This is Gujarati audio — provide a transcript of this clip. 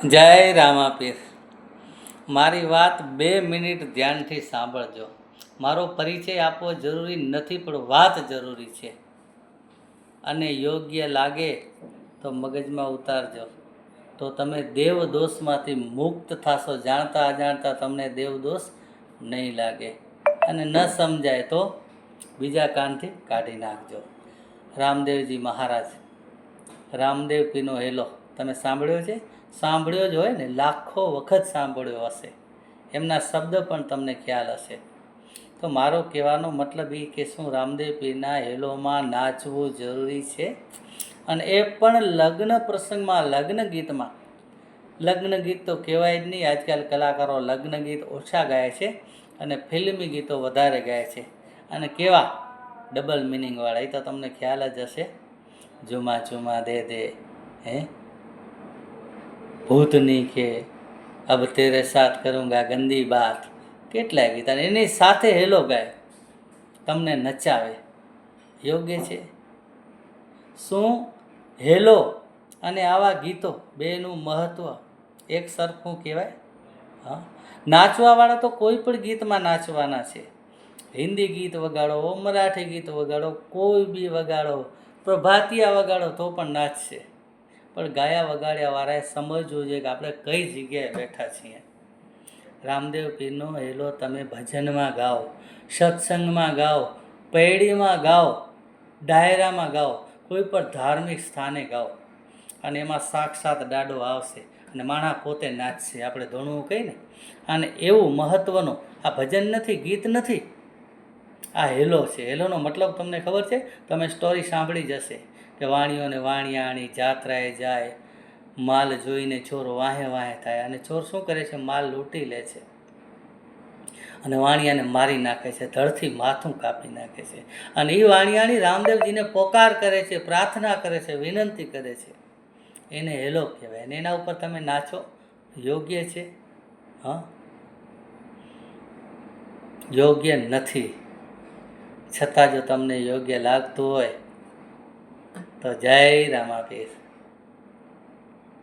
જય રામાપીર. મારી વાત 2 મિનિટ ધ્યાનથી સાંભળજો. મારો પરિચય આપવો જરૂરી નથી, પણ વાત જરૂરી છે. અને યોગ્ય લાગે તો મગજમાં ઉતારજો, તો તમે દેવદોષમાંથી મુક્ત થશો. જાણતા અજાણતા તમને દેવદોષ નહીં લાગે. અને ન સમજાય તો બીજા કાનથી કાઢી નાખજો. રામદેવજી મહારાજ, રામદેવ પીનો હેલો તમે સાંભળ્યો છે? સાંભળ્યો જ હોય ને, લાખો વખત સાંભળ્યો હશે. એમના શબ્દ પણ તમને ખ્યાલ હશે. તો મારો કહેવાનો મતલબ એ કે શું રામદેવ પીરના હેલોમાં નાચવું જરૂરી છે? અને એ પણ લગ્ન પ્રસંગમાં, લગ્ન ગીતમાં. લગ્ન ગીત તો કહેવાય જ નહીં. આજકાલ કલાકારો લગ્ન ગીત ઓછા ગાય છે અને ફિલ્મી ગીતો વધારે ગાય છે. અને કેવા ડબલ મિનિંગવાળા, એ તો તમને ખ્યાલ જ હશે. जुमा जुमा दे दे, હે ભૂતની કે અબ તેરે સાથ કरूँगा ગંદી બાત. કેટલાય ગીત અને એની સાથે હેલો ગાય, તમને નચાવે. યોગ્ય છે? શું હેલો અને આવા ગીતો બેનું મહત્ત્વ એક સરખું કહેવાય? હા, નાચવાવાળા તો કોઈ પણ ગીતમાં નાચવાના છે. હિન્દી ગીત વગાડો, મરાઠી ગીત વગાડો, કોઈ બી વગાડો, પ્રભાતિયા વગાડો તો પણ નાચશે. પણ ગાયા વગાડ્યાવાળાએ સમજવું જોઈએ કે આપણે કઈ જગ્યાએ બેઠા છીએ. રામદેવ પીરનો હેલો તમે ભજનમાં ગાઓ, સત્સંગમાં ગાઓ, પૈડીમાં ગાઓ, ડાયરામાં ગાઓ, કોઈ પણ ધાર્મિક સ્થાને ગાઓ, અને એમાં સાક્ષાત દાડો આવશે અને માણા પોતે નાચશે. આપણે ધોણવું કહીએ ને, અને એવું મહત્ત્વનું આ ભજન નથી, ગીત નથી, આ હેલો છે. હેલોનો મતલબ તમને ખબર છે? તમે સ્ટોરી સાંભળી જ હશે કે વાણીઓને વાણિયાણી જાત્રાએ જાય, માલ જોઈને ચોર વાહે વાહે થાય, અને ચોર શું કરે છે? માલ લૂંટી લે છે અને વાણિયાને મારી નાખે છે, ધડથી માથું કાપી નાખે છે. અને એ વાણિયાણી રામદેવજીને પોકાર કરે છે, પ્રાર્થના કરે છે, વિનંતી કરે છે. એને હેલો કહેવાય. અને એના ઉપર તમે નાચો, યોગ્ય છે? હા, યોગ્ય નથી. છતાં જો તમને યોગ્ય લાગતું હોય તો જય રામાપીર.